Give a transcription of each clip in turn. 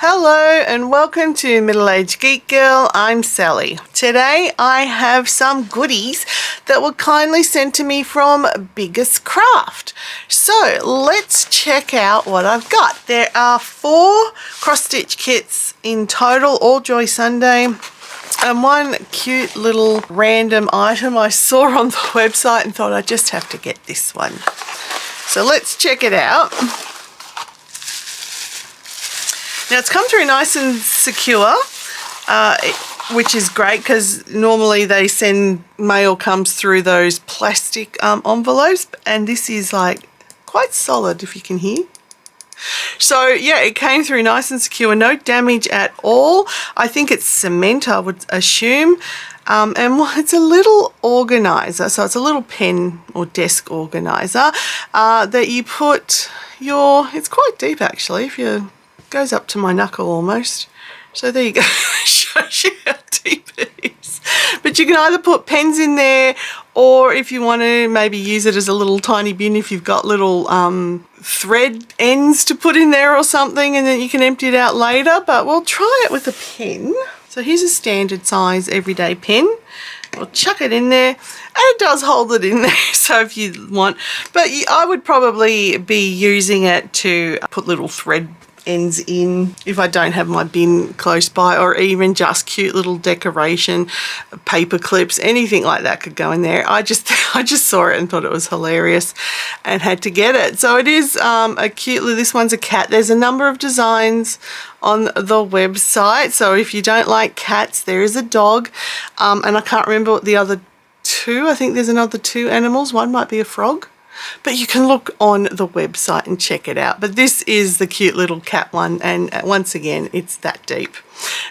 Hello and welcome to Middle-Aged Geek Girl. I'm Sally. Today I have some goodies that were kindly sent to me from Biggest Craft. So let's check out what I've got. There are 4 cross-stitch kits in total, all Joy Sunday. And one cute little random item I saw on the website and thought I just have to get this one. So let's check it out. Now it's come through nice and secure, which is great because normally they send mail comes through those plastic envelopes, and this is like quite solid, if you can hear. So yeah, it came through nice and secure, no damage at all. I think it's cement, I would assume. And it's a little organizer, so it's a little pen or desk organizer that you put your, it's quite deep actually, if you goes up to my knuckle almost. So there you go. Shows you how deep it is. But you can either put pens in there, or if you want to maybe use it as a little tiny bin, if you've got little thread ends to put in there or something, and then you can empty it out later. But we'll try it with a pen. So here's a standard size everyday pen. We'll chuck it in there, and it does hold it in there, so if you want. But I would probably be using it to put little thread ends in if I don't have my bin close by, or even just cute little decoration, paper clips, anything like that could go in there. I just saw it and thought it was hilarious and had to get it. So it is a cute little, this one's a cat. There's a number of designs on the website, so if you don't like cats, there is a dog, and I can't remember what the other 2, I think there's another 2 animals. One might be a frog. But you can look on the website and check it out. But this is the cute little cat one, and once again, it's that deep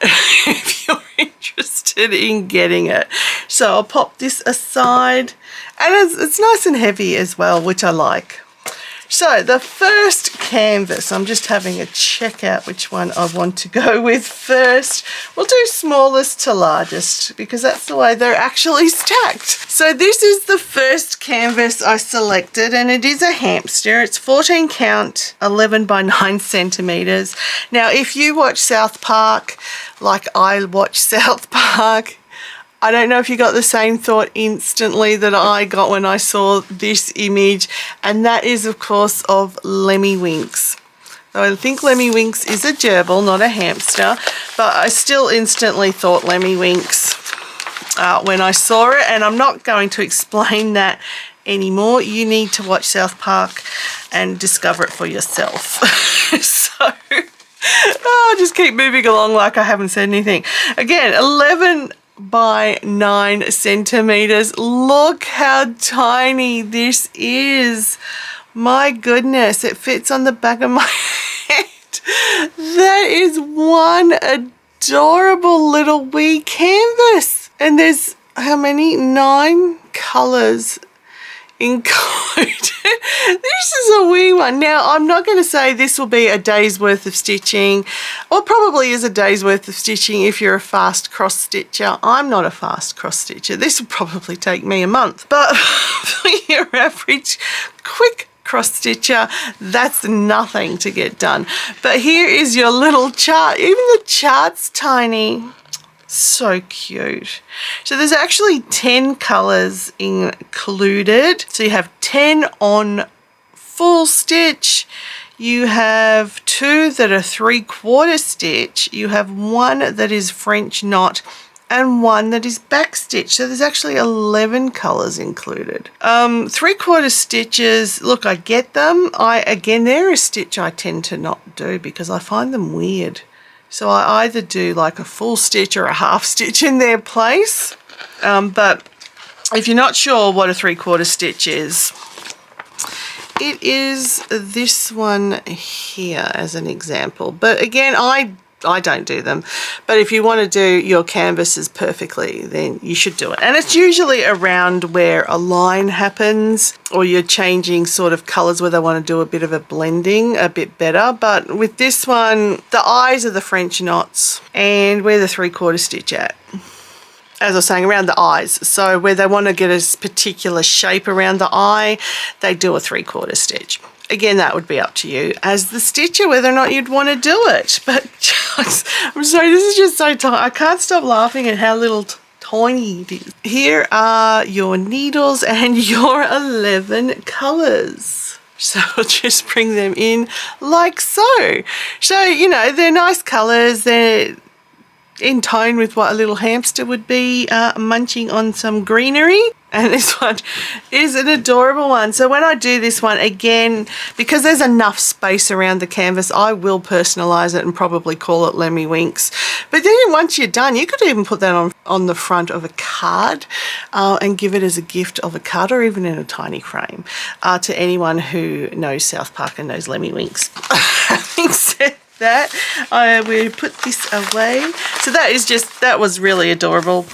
if you're interested in getting it. So I'll pop this aside, and it's nice and heavy as well, which I like. So the first canvas, I'm just having a check out which one I want to go with first. We'll do smallest to largest because that's the way they're actually stacked. So this is the first canvas I selected, and it is a hamster. It's 14 count, 11 by 9 centimeters. Now if you watch South Park like I watch South Park, I don't know if you got the same thought instantly that I got when I saw this image, and that is of course of Lemmy Winks. So I think Lemmy Winks is a gerbil, not a hamster, but I still instantly thought Lemmy Winks when I saw it, and I'm not going to explain that anymore. You need to watch South Park and discover it for yourself. So I'll just keep moving along like I haven't said anything. Again, 11 by 9 centimeters. Look how tiny this is. My goodness, it fits on the back of my head. That is one adorable little wee canvas. And there's how many? 9 colors included. This is a wee one. Now I'm not going to say this will be a day's worth of stitching, or probably is a day's worth of stitching if you're a fast cross stitcher. I'm not a fast cross stitcher. This will probably take me a month, but for your average quick cross stitcher, that's nothing to get done. But here is your little chart. Even the chart's tiny. So cute. So there's actually 10 colors included. So you have 10 on full stitch, you have 2 that are 3/4 stitch, you have 1 that is French knot, and 1 that is back stitch. So there's actually 11 colors included. 3/4 stitches, look, I get them. Again, they're a stitch I tend to not do because I find them weird. So I either do like a full stitch or a half stitch in their place. But if you're not sure what a 3/4 stitch is, it is this one here as an example. But again, I don't do them. But if you want to do your canvases perfectly, then you should do it. And it's usually around where a line happens, or you're changing sort of colors where they want to do a bit of a blending a bit better. But with this one, the eyes are the French knots, and where the 3/4 stitch at, as I was saying, around the eyes. So where they want to get a particular shape around the eye, they do a 3/4 stitch. Again, that would be up to you as the stitcher whether or not you'd want to do it. But I'm sorry, this is just so tiny. I can't stop laughing at how little tiny it is. Here are your needles and your 11 colours. So I'll just bring them in like so. So, you know, they're nice colours. They're in tone with what a little hamster would be munching on some greenery. And this one is an adorable one. So when I do this one, again, because there's enough space around the canvas, I will personalise it and probably call it Lemmy Winks. But then once you're done, you could even put that on the front of a card and give it as a gift of a card, or even in a tiny frame to anyone who knows South Park and knows Lemmy Winks. Having said that, I will put this away. So that was really adorable.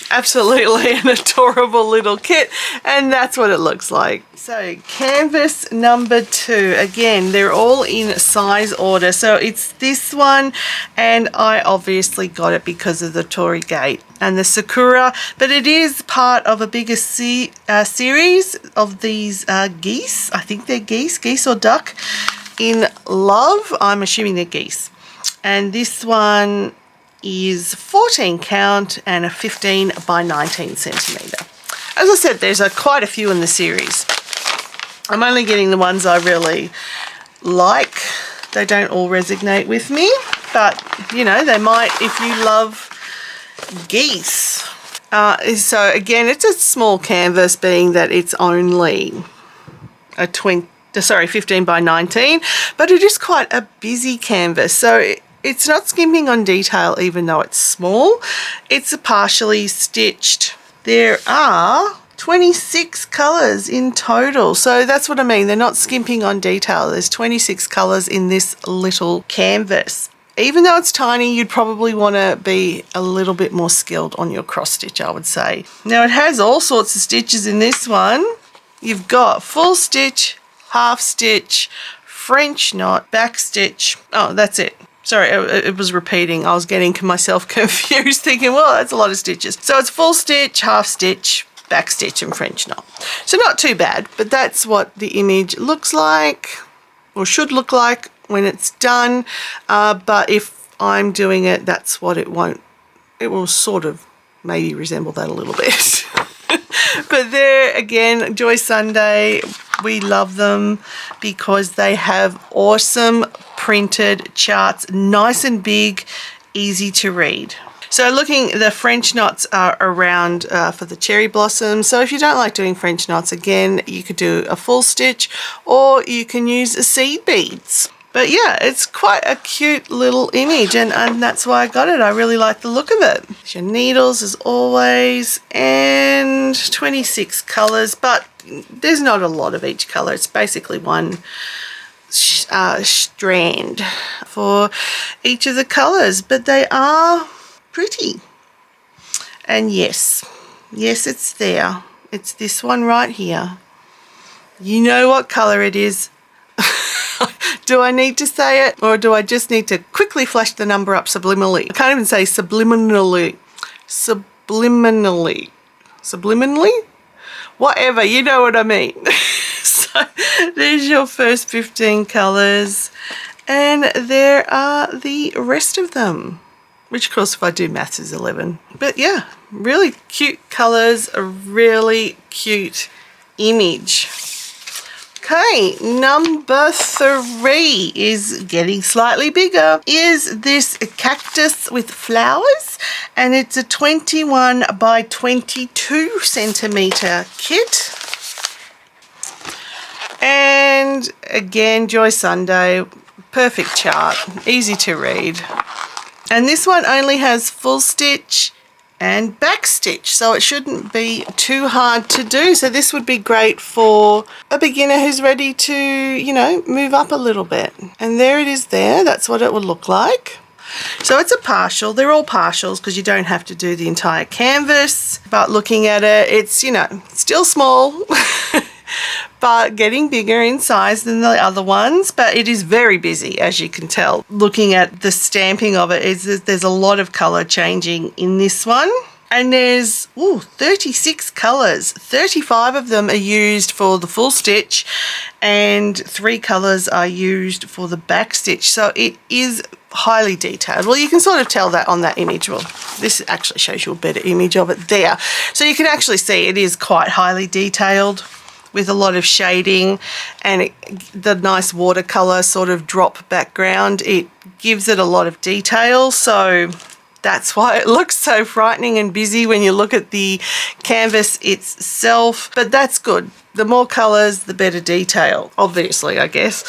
Absolutely an adorable little kit, and that's what it looks like. So canvas number 2, again, they're all in size order. So it's this one, and I obviously got it because of the Torii Gate and the Sakura, but it is part of a bigger series of these geese. I think they're geese or duck in love. I'm assuming they're geese. And this one is 14 count and a 15 by 19 centimeter. As I said, there's quite a few in the series. I'm only getting the ones I really like. They don't all resonate with me, but you know, they might if you love geese. So again, it's a small canvas, being that it's only a 15 by 19, but it is quite a busy canvas. So it's not skimping on detail, even though it's small. It's partially stitched. There are 26 colours in total. So that's what I mean. They're not skimping on detail. There's 26 colours in this little canvas. Even though it's tiny, you'd probably want to be a little bit more skilled on your cross stitch, I would say. Now it has all sorts of stitches in this one. You've got full stitch, half stitch, French knot, back stitch. Oh, that's it. Sorry, it was repeating. I was getting myself confused, thinking, well, that's a lot of stitches. So it's full stitch, half stitch, back stitch, and French knot. So not too bad, but that's what the image looks like, or should look like when it's done. But if I'm doing it, that's what it won't. It will sort of maybe resemble that a little bit. But there again, Joy Sunday, we love them because they have awesome printed charts, nice and big, easy to read. So looking, the French knots are around for the cherry blossoms. So if you don't like doing French knots, again, you could do a full stitch, or you can use seed beads. But yeah, it's quite a cute little image, and that's why I got it. I really like the look of it. Your needles as always, and 26 colours, but there's not a lot of each colour. It's basically one strand for each of the colours, but they are pretty. And yes, it's there. It's this one right here. You know what colour it is. Do I need to say it, or do I just need to quickly flash the number up subliminally? I can't even say subliminally. Subliminally? Whatever, you know what I mean. So there's your first 15 colours, and there are the rest of them, which of course if I do maths is 11. But yeah, really cute colours, a really cute image. Okay, number 3 is getting slightly bigger. Is this cactus with flowers, and it's a 21 by 22 centimeter kit. And again, Joy Sunday, perfect chart, easy to read. And this one only has full stitch and back stitch, so it shouldn't be too hard to do. So this would be great for a beginner who's ready to, you know, move up a little bit. And there it is there. That's what it would look like. So it's a partial. They're all partials because you don't have to do the entire canvas. But looking at it, it's, you know, still small, but getting bigger in size than the other ones. But it is very busy, as you can tell. Looking at the stamping of it, there's a lot of colour changing in this one. And there's 36 colours. 35 of them are used for the full stitch and 3 colours are used for the back stitch. So it is highly detailed. Well, you can sort of tell that on that image. Well, this actually shows you a better image of it there. So you can actually see it is quite highly detailed with a lot of shading, and the nice watercolour sort of drop background. It gives it a lot of detail, so that's why it looks so frightening and busy when you look at the canvas itself. But that's good. The more colours, the better detail, obviously, I guess.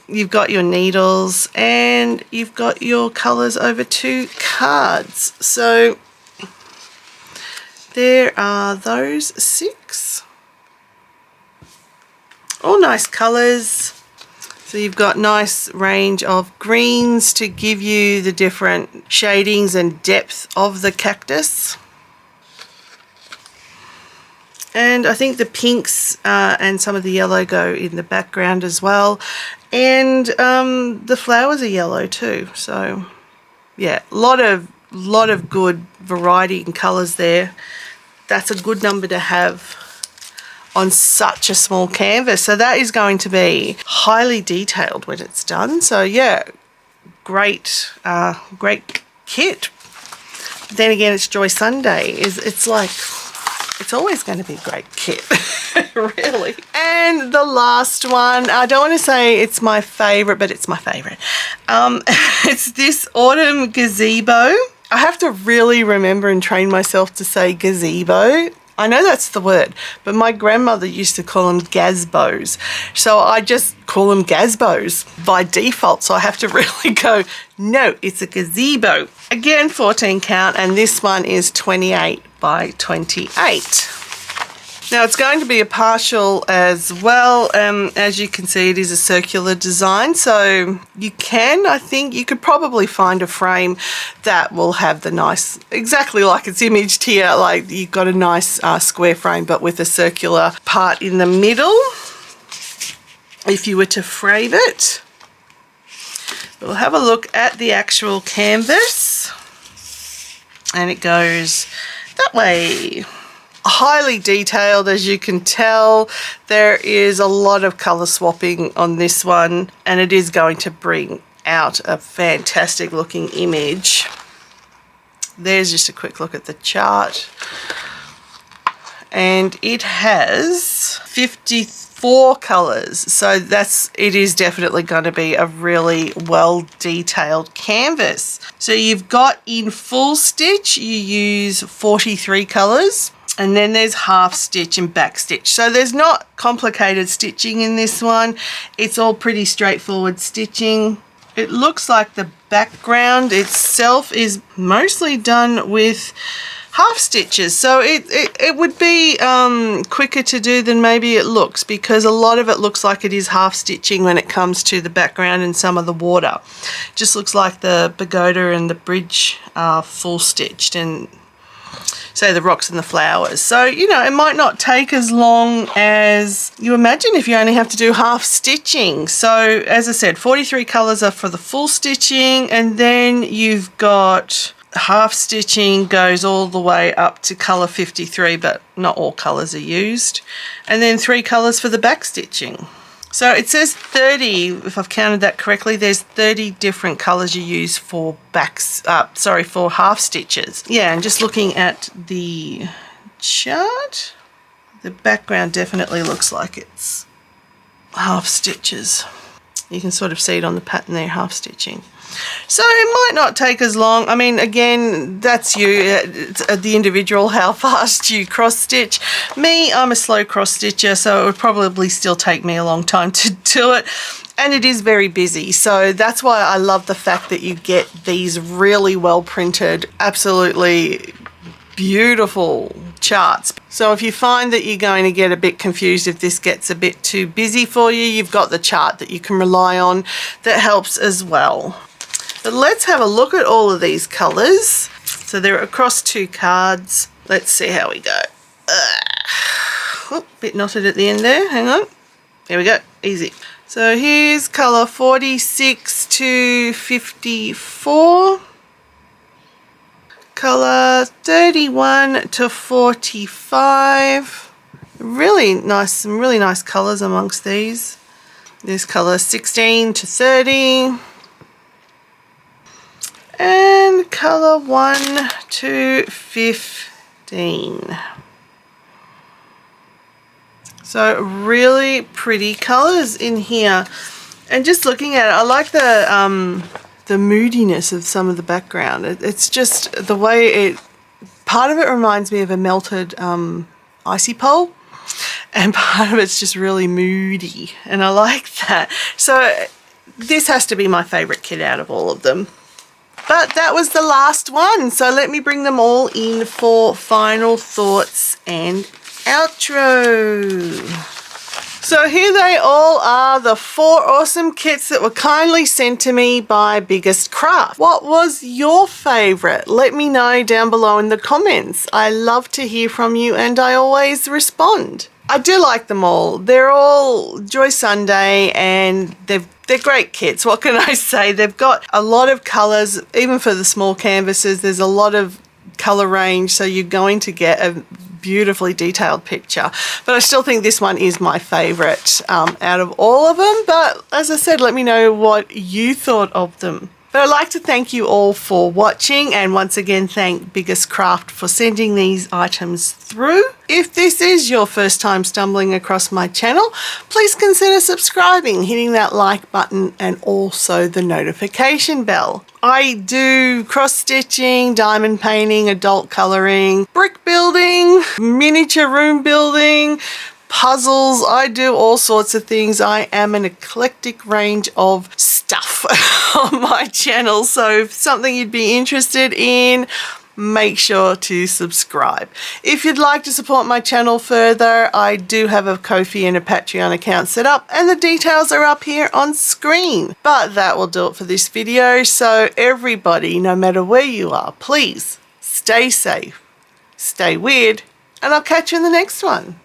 You've got your needles and you've got your colours over 2 cards. So there are those 6. All nice colours. So you've got nice range of greens to give you the different shadings and depth of the cactus. And I think the pinks and some of the yellow go in the background as well. And the flowers are yellow too. So yeah, lot of good variety in colours there. That's a good number to have on such a small canvas. So that is going to be highly detailed when it's done. So yeah, great kit. Then again, it's Joy Sunday. It's like, it's always going to be a great kit, really. And the last one, I don't want to say it's my favourite, but it's my favourite. It's this Autumn Gazebo. I have to really remember and train myself to say gazebo. I know that's the word, but my grandmother used to call them gazebos. So I just call them gazebos by default. So I have to really go, no, it's a gazebo. Again, 14 count, and this one is 28 by 28. Now it's going to be a partial as well. As you can see, it is a circular design. So you can, I think, you could probably find a frame that will have the nice, exactly like it's imaged here, like you've got a nice square frame, but with a circular part in the middle, if you were to frame it. We'll have a look at the actual canvas, and it goes that way. Highly detailed, as you can tell. There is a lot of color swapping on this one, and it is going to bring out a fantastic looking image. There's just a quick look at the chart, and it has 54 colors, so it is definitely going to be a really well detailed canvas. So you've got in full stitch, you use 43 colors. And then there's half stitch and back stitch. So there's not complicated stitching in this one. It's all pretty straightforward stitching. It looks like the background itself is mostly done with half stitches. So it would be quicker to do than maybe it looks, because a lot of it looks like it is half stitching when it comes to the background and some of the water. Just looks like the pagoda and the bridge are full stitched, and say the rocks and the flowers. So, you know, it might not take as long as you imagine if you only have to do half stitching. So, as I said, 43 colours are for the full stitching, and then you've got half stitching goes all the way up to colour 53, but not all colours are used. And then 3 colours for the back stitching. So it says 30, if I've counted that correctly, there's 30 different colours you use for for half stitches. Yeah, and just looking at the chart, the background definitely looks like it's half stitches. You can sort of see it on the pattern there, half stitching. So it might not take as long. I mean, again, that's you, it's the individual, how fast you cross stitch. Me, I'm a slow cross stitcher, so it would probably still take me a long time to do it. And it is very busy, so that's why I love the fact that you get these really well printed, absolutely beautiful charts. So if you find that you're going to get a bit confused if this gets a bit too busy for you, you've got the chart that you can rely on that helps as well. But let's have a look at all of these colours. So they're across 2 cards. Let's see how we go. Oh, bit knotted at the end there, hang on. There we go, easy. So here's colour 46 to 54. color 31 to 45. Really nice, some really nice colors amongst these. This color 16 to 30. And color 1 to 15. So really pretty colors in here. And just looking at it, I like the moodiness of some of the background. It's just the way it, part of it reminds me of a melted icy pole, and part of it's just really moody, and I like that. So this has to be my favorite kit out of all of them. But that was the last one, so let me bring them all in for final thoughts and outro. So here they all are, the 4 awesome kits that were kindly sent to me by Biggest Craft. What was your favourite? Let me know down below in the comments. I love to hear from you and I always respond. I do like them all. They're all Joy Sunday and they're great kits. What can I say? They've got a lot of colours, even for the small canvases. There's a lot of colour range, so you're going to get a beautifully detailed picture. But I still think this one is my favourite out of all of them. But as I said, let me know what you thought of them. But I'd like to thank you all for watching, and once again thank Biggest Craft for sending these items through. If this is your first time stumbling across my channel, please consider subscribing, hitting that like button and also the notification bell. I do cross stitching, diamond painting, adult colouring, brick building, miniature room building, puzzles. I do all sorts of things. I am an eclectic range of stuff on my channel, so if something you'd be interested in, make sure to subscribe. If you'd like to support my channel further, I do have a Ko-fi and a Patreon account set up, and the details are up here on screen. But that will do it for this video, so everybody, no matter where you are, please stay safe, stay weird, and I'll catch you in the next one.